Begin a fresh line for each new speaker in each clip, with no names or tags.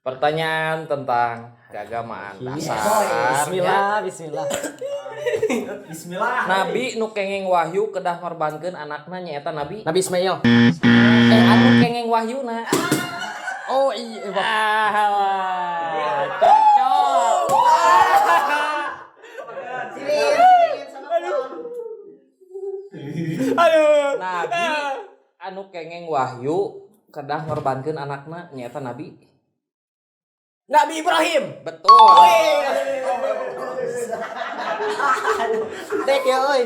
Pertanyaan tentang keagamaan dasar.
Bismillah, bismillah.
Bismillah.
Nabi nu kenging wahyu kedah ngorbankeun anakna nyaeta Nabi
Ismail.
anu kenging wahyuna.
Oh iya,
Cocok.
Aduh.
Nabi anu kenging wahyu kedah ngorbankeun anakna nyaeta Nabi
Ibrahim.
betul.
Dek ya euy.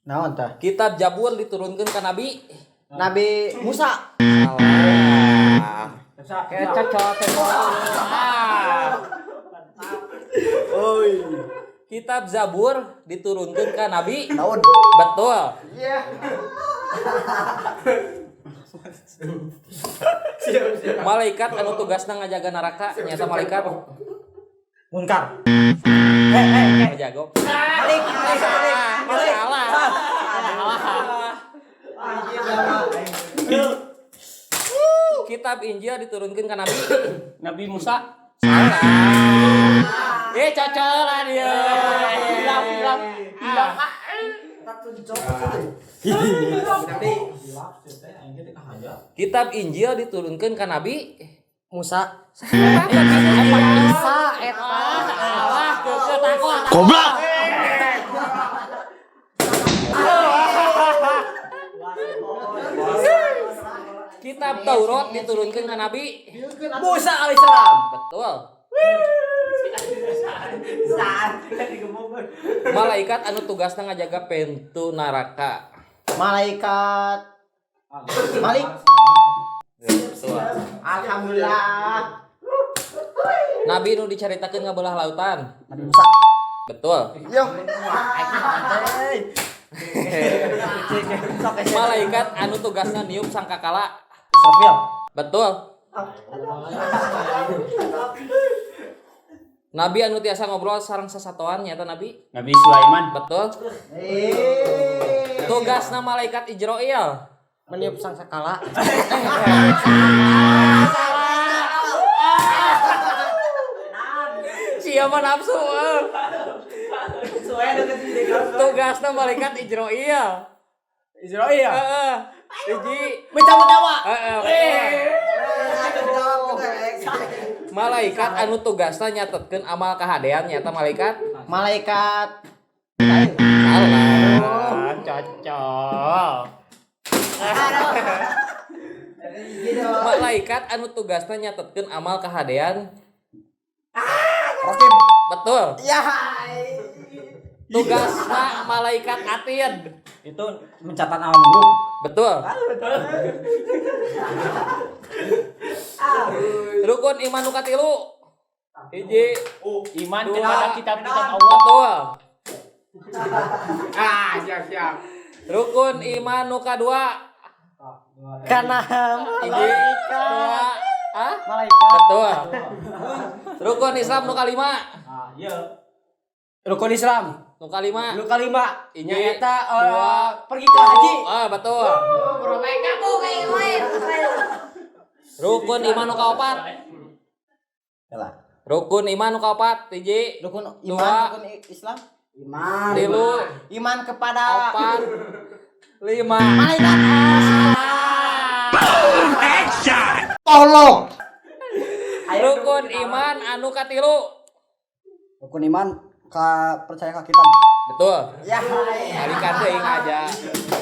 Naon tah?
Kitab Zabur diturunkeun ka Nabi
Musa.
salah. Cocok.
Oi.
Kitab Zabur diturunkeun ka Nabi
Daud.
betul.
Iya.
Malaikat anu tugasna ngajaga neraka nyaeta malaikat
Munkar.
ngajago.
Balik.
Salah. Kitab Injil diturunkeun ka Nabi
Musa.
salah. Cocok lah dia.
Hilang.
Kitab Injil diturunkeun ka Nabi
Musa.
Isa eta. Salah takut.
Goblok.
Kitab Taurat diturunkeun ka Nabi
Musa alaihissalam.
betul. Malaikat anu tugasna ngajaga pintu neraka
Malaikat Malik.
betul.
Alhamdulillah.
Nabi nu dicaritakeun ngabelah lautan
Nabi Musa.
betul.
Yo.
Malaikat anu tugasna niup sangkakala
Israfil.
betul. Nabi anu tiasa ngobrol sareng sasatoan nyata Nabi
Sulaiman.
betul. Tugasna malaikat Ijroil
Meniup sangkakala.
siapa nafsu tugasna malaikat Ijroil
Israel.
hiji
Mencabut nyawa.
malaikat anu tugasna nyatetkeun amal kahadean nyata malaikat
Malaikat.
salah. Cocok. Malaikat anu tugasna nyatetkeun amal kahadean
Rokib.
betul.
Ya.
Tugasna malaikat Atid
Itu mencatat alam buruk.
betul. Rukun iman nu katilu hiji
Iman
Dua.
kepada kitab-kitab Allah.
betul.
Siap.
Rukun iman nu kadua
Karena
hiji dua
malaikat.
betul. Rukun Islam nu kalima
Rukun Islam.
nu kalima
Lu kalima.
Hiji,
Nyata
dua,
pergi ke haji.
betul. Rukun iman nu kaopat rukun iman nu kaopat hiji
Rukun
Dua.
iman, rukun Islam.
tilu
Iman kepada
opat lima
malaikat.
Tolong.
rukun iman anu katilu
Rukun iman percaya ke kitab.
betul.
Ya.
Balikan teuing aja.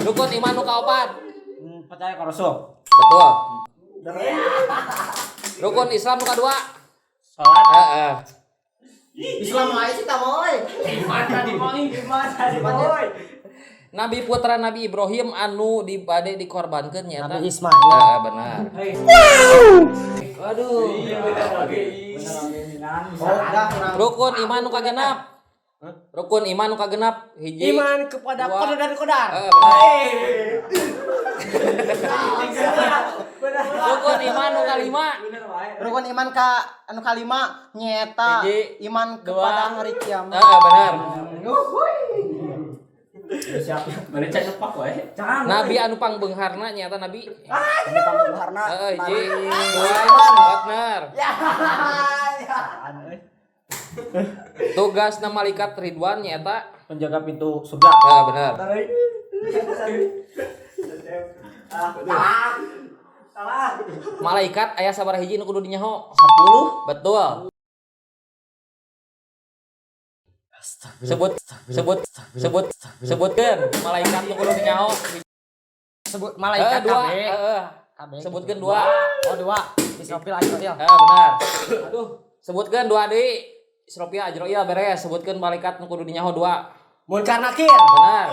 Rukun iman nu kaopat
Percaya ke Rasul.
betul. Rukun Islam nu kadua
Salat.
Islam lain sih tamoy.
Iman tadi poin.
Nabi putra Nabi Ibrahim anu dibade dikorbankeun nya
Nabi Ismail.
benar.
Aduh.
Rukun iman nu kagenap Rukun iman nu kagenap hiji.
Iman kepada
Dua.
kodar dan kodar.
Benar. Rukun iman nu kalima.
Rukun iman ka anu kalima nyeta
Hiji,
iman
dua.
kepada hari kiamat.
Benar.
Siap. Mana cek nepak wae.
Nabi anu pangbeungharna nyata nabi.
Ini pangharna.
Hiji,
Nabi
dua,
Sulaiman.
benar.
Ya.
Tugas na malaikat Ridwan nyata.
Penjaga pintu surga.
Benar. Malaikat aya sabaraha hiji nu kudu dinyaho?
10.
Betul. Sebutkeun malaikat nu kudu dinyaho.
Sebut malaikat
Dua.
KB.
Sebutkeun dua.
Oh, dua. Israfil Ajrail.
Benar. Aduh, sebutkeun dua deui. Israfil Ajrail beres. Sebutkeun malaikat nu kudu dinyaho dua.
Munkar Nakir.
Benar.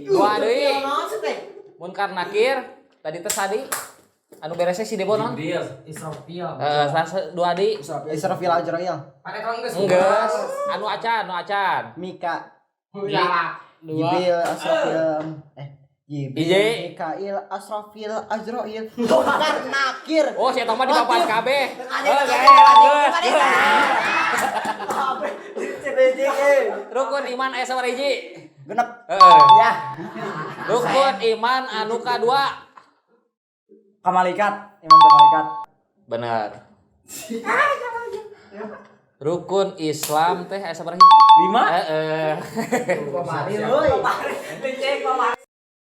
Dua deui. Munkar Nakir. Tadi teh sadi. Anu beresnya si Debo non?
Israfil.
Dua deui.
Israfil Ajrail.
Enggeus. Anu acan.
Mika.
Ya.
Jibril Asrafil. Jibril,
Ije.
Mikail, Asrafil, Azrail, Munkar Nakir.
Oh, saya tahu mah di papan KB. Rukun iman aya sabaraha hiji?
Genep.
Ya. Rukun iman anu kadua.
Ka malaikat, iman ka malaikat.
Benar. Rukun Islam teh aya sabaraha hiji?
5.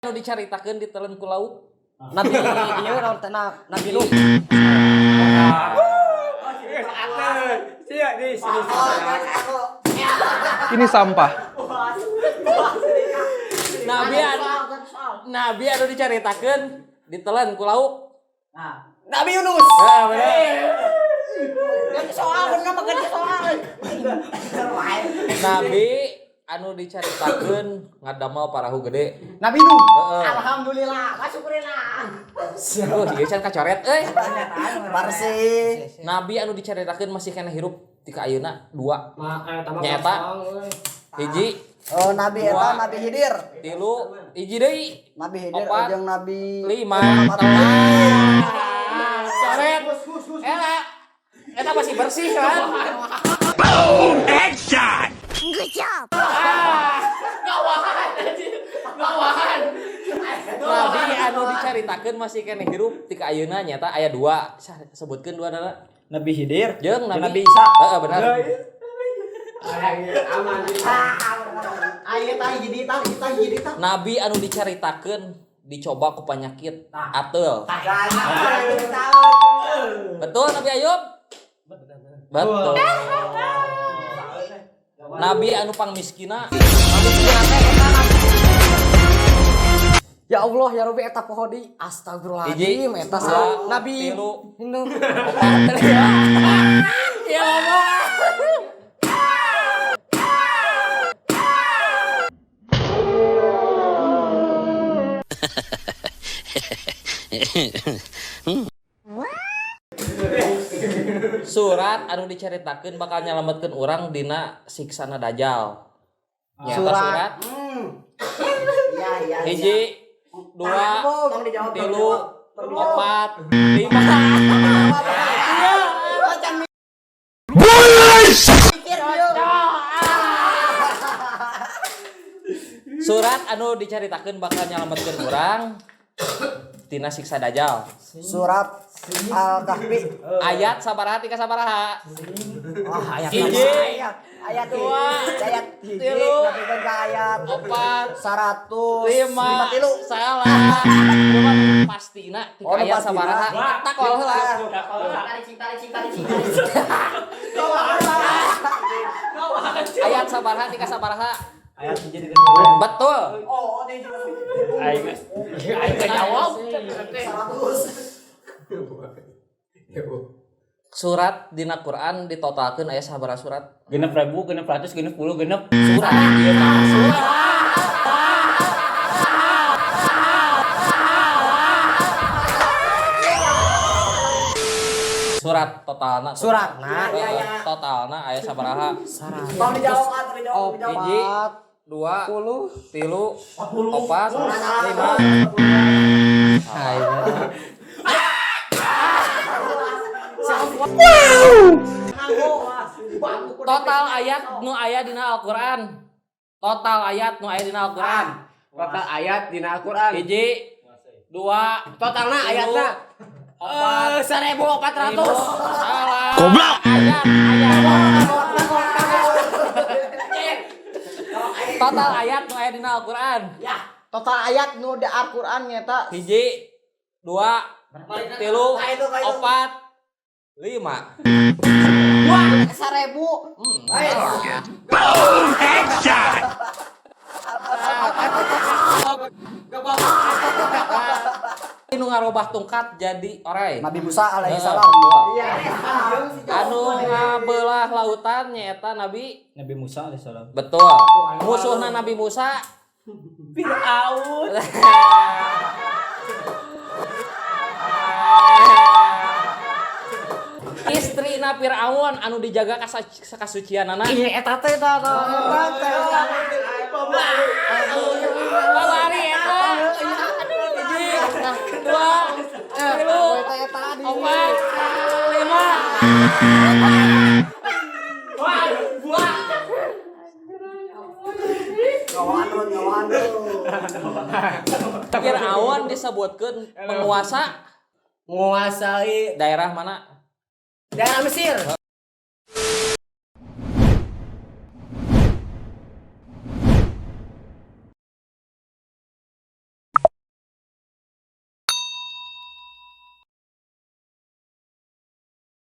Anu dicaritakeun diteuleun ku laut.
Nabi ieu naon teh Nabi Nuh.
Ini sampah.
Nabi anu dicaritakeun diteuleun ku laut.
Nabi Yunus.
Benar.
Soal bener mah ganti soal.
Nabi anu dicaritakeun ngadamel parahu gede.
Nabi Nuh.
Heeh.
Alhamdulillah, syukurillah.
Oh, ieu can kacoret euy.
Bersih.
Nabi anu dicaritakeun masih kena hirup ti ka ayeuna dua. Nyaeta. Hiji,
Oh, Nabi
Dua.
eta Nabi Hidir.
tilu, hiji deui.
Nabi Hidir
Opat.
jeung Nabi
5 coret Ela eta masih bersih kan ngawahan Nabi anu dicaritakeun masih kene hirup ti ka ayeuna nyata aya 2 sebutkeun 2 dana
Nabi Hidir
jeung Nabi
Isa.
Heeh benar
Ayo tah jadi tah.
Nabi anu dicaritakeun dicoba ku penyakit ateul betul Nabi Ayub betul Nabi anu pangmiskina
Ya Allah ya Rabbi eta pohodi astagfirullahaladzim eta
dua,
Nabi
tilu,
Nuh.
ya Allah Surat anu dicaritakeun bakal nyalametkeun urang dina siksana Dajjal. Nyata surat.
Ya.
Hiji, 2, 3, 4, 5. Surat anu dicaritakeun bakal nyalametkeun urang tina siksa Dajjal.
Surat Al-Kahfi.
Ayat sabaraha tika sabaraha?
Ayat
Hiji,
ayat
dua,
ayat
tilu,
tapi kan ka ayat
4,
105 tilu.
salah. Pastina tika
Oh,
ayat
pastina.
sabaraha? Tak heula. Ayat sabaraha tika sabaraha?
Ayat jadi
Betul.
aing
Jawab. Surat dina Quran ditotalkeun aya sabaraha surat?
6.000, 600, 10, 6.
Surat ieu mah surat. Surat totalna.
Suratna.
Totalna aya sabaraha?
Tolong dijawab
Hiji, dua,
10
tilu, opat, lima. Total ayat nu aya dina Al-Qur'an. Total ayat nu aya dina Al-Qur'an.
total ayat dina Al-Qur'an.
Hiji, dua,
Totalna ayatna 1400.
Salah. Goblok. Total ayat nu aya dina Al-Qur'an.
Total ayat nu di Al-Qur'an nyata
Hiji, dua, tilu, opat, lima.
1000.
Nu ngarobah tungkat jadi orai.
Nabi Musa alaihi salam.
Anu ngabelah lautan nyaeta Nabi.
Nabi Musa alaihissalam.
Betul. Musuhna Nabi Musa
Fir'aun.
Istrina Firaun anu dijaga kasucianana.
Iya eta teh
Lari eta. Hiji, dua, tilu, opat, lima. Firaun disebutkeun penguasa
menguasai
daerah mana?
daerah Mesir.